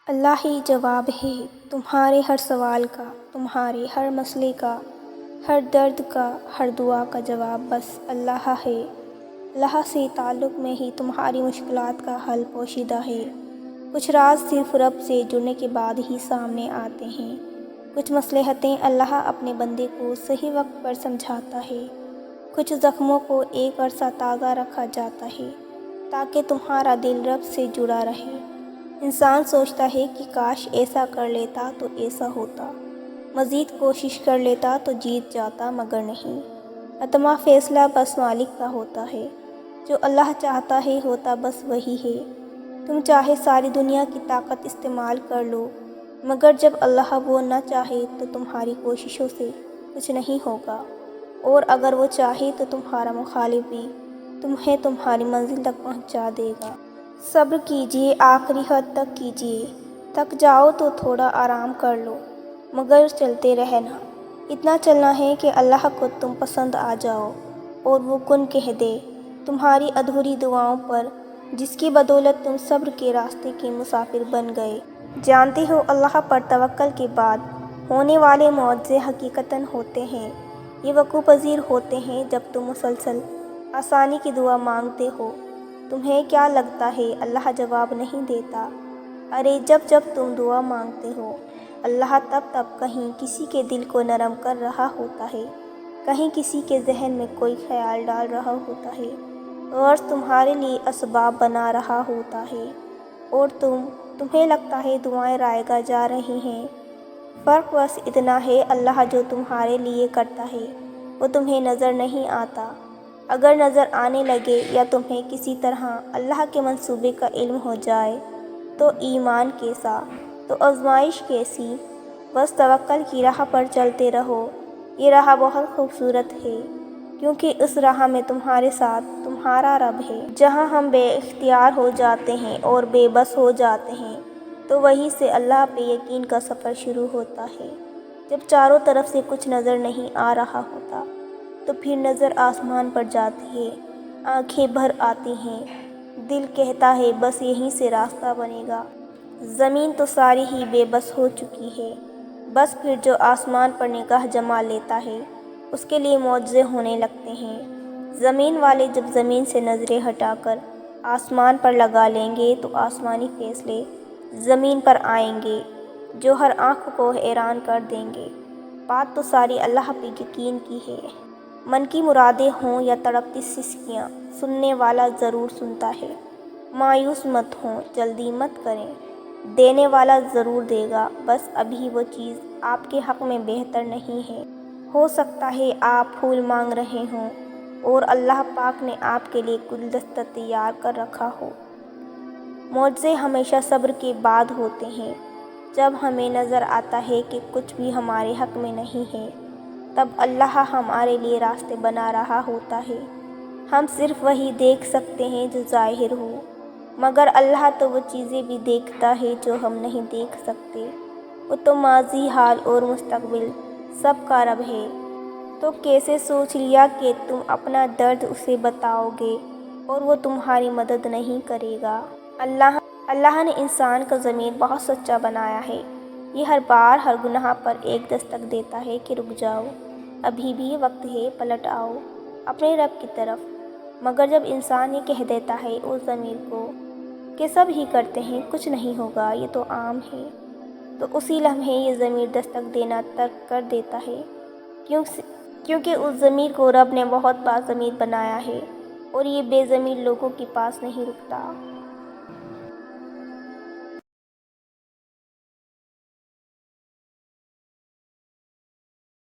اللہ ہی جواب ہے تمہارے ہر سوال کا، تمہارے ہر مسئلے کا، ہر درد کا، ہر دعا کا جواب بس اللہ ہے۔ اللہ سے تعلق میں ہی تمہاری مشکلات کا حل پوشیدہ ہے۔ کچھ راز صرف رب سے جڑنے کے بعد ہی سامنے آتے ہیں۔ کچھ مصلحتیں اللہ اپنے بندے کو صحیح وقت پر سمجھاتا ہے۔ کچھ زخموں کو ایک عرصہ تازہ رکھا جاتا ہے تاکہ تمہارا دل رب سے جڑا رہے۔ انسان سوچتا ہے کہ کاش ایسا کر لیتا تو ایسا ہوتا، مزید کوشش کر لیتا تو جیت جاتا، مگر نہیں۔ حتمی فیصلہ بس مالک کا ہوتا ہے۔ جو اللہ چاہتا ہے ہوتا بس وہی ہے۔ تم چاہے ساری دنیا کی طاقت استعمال کر لو، مگر جب اللہ وہ نہ چاہے تو تمہاری کوششوں سے کچھ نہیں ہوگا، اور اگر وہ چاہے تو تمہارا مخالف بھی تمہیں تمہاری منزل تک پہنچا دے گا۔ صبر کیجیے، آخری حد تک کیجیے۔ تھک جاؤ تو تھوڑا آرام کر لو، مگر چلتے رہنا۔ اتنا چلنا ہے کہ اللہ کو تم پسند آ جاؤ اور وہ کن کہہ دے تمہاری ادھوری دعاؤں پر، جس کی بدولت تم صبر کے راستے کے مسافر بن گئے۔ جانتے ہو اللہ پر توکل کے بعد ہونے والے معجزے حقیقتاً ہوتے ہیں۔ یہ وقوع پذیر ہوتے ہیں جب تم مسلسل آسانی کی دعا مانگتے ہو۔ تمہیں کیا لگتا ہے اللہ جواب نہیں دیتا؟ ارے جب تم دعا مانگتے ہو، اللہ تب کہیں کسی کے دل کو نرم کر رہا ہوتا ہے، کہیں کسی کے ذہن میں کوئی خیال ڈال رہا ہوتا ہے، غرض تمہارے لیے اسباب بنا رہا ہوتا ہے، اور تمہیں لگتا ہے دعائیں رائے گاہ جا رہی ہیں۔ فرق بس اتنا ہے اللہ جو تمہارے لیے کرتا ہے وہ تمہیں نظر نہیں آتا۔ اگر نظر آنے لگے یا تمہیں کسی طرح اللہ کے منصوبے کا علم ہو جائے تو ایمان کیسا، تو آزمائش کیسی۔ بس توکل کی راہ پر چلتے رہو۔ یہ راہ بہت خوبصورت ہے، کیونکہ اس راہ میں تمہارے ساتھ تمہارا رب ہے۔ جہاں ہم بے اختیار ہو جاتے ہیں اور بے بس ہو جاتے ہیں تو وہیں سے اللہ پہ یقین کا سفر شروع ہوتا ہے۔ جب چاروں طرف سے کچھ نظر نہیں آ رہا ہوتا تو پھر نظر آسمان پر جاتی ہے، آنکھیں بھر آتی ہیں، دل کہتا ہے بس یہیں سے راستہ بنے گا۔ زمین تو ساری ہی بے بس ہو چکی ہے، بس پھر جو آسمان پر نگاہ جما لیتا ہے اس کے لیے معجزے ہونے لگتے ہیں۔ زمین والے جب زمین سے نظریں ہٹا کر آسمان پر لگا لیں گے تو آسمانی فیصلے زمین پر آئیں گے جو ہر آنکھ کو حیران کر دیں گے۔ بات تو ساری اللہ پہ یقین کی ہے۔ من کی مرادیں ہوں یا تڑپتی سسکیاں، سننے والا ضرور سنتا ہے۔ مایوس مت ہوں، جلدی مت کریں، دینے والا ضرور دے گا، بس ابھی وہ چیز آپ کے حق میں بہتر نہیں ہے۔ ہو سکتا ہے آپ پھول مانگ رہے ہوں اور اللہ پاک نے آپ کے لیے گلدستہ تیار کر رکھا ہو۔ معجزے ہمیشہ صبر کے بعد ہوتے ہیں۔ جب ہمیں نظر آتا ہے کہ کچھ بھی ہمارے حق میں نہیں ہے، تب اللہ ہمارے لیے راستے بنا رہا ہوتا ہے۔ ہم صرف وہی دیکھ سکتے ہیں جو ظاہر ہو، مگر اللہ تو وہ چیزیں بھی دیکھتا ہے جو ہم نہیں دیکھ سکتے۔ وہ تو ماضی، حال اور مستقبل سب کا رب ہے۔ تو کیسے سوچ لیا کہ تم اپنا درد اسے بتاؤ گے اور وہ تمہاری مدد نہیں کرے گا؟ اللہ نے انسان کا ضمیر بہت سچا بنایا ہے۔ یہ ہر بار ہر گناہ پر ایک دستک دیتا ہے کہ رک جاؤ، ابھی بھی وقت ہے، پلٹ آؤ اپنے رب کی طرف۔ مگر جب انسان یہ کہہ دیتا ہے اس ضمیر کو کہ سب ہی کرتے ہیں، کچھ نہیں ہوگا، یہ تو عام ہے، تو اسی لمحے یہ ضمیر دستک دینا ترک کر دیتا ہے، کیونکہ اس ضمیر کو رب نے بہت باضمیر بنایا ہے اور یہ بے ضمیر لوگوں کے پاس نہیں رکتا۔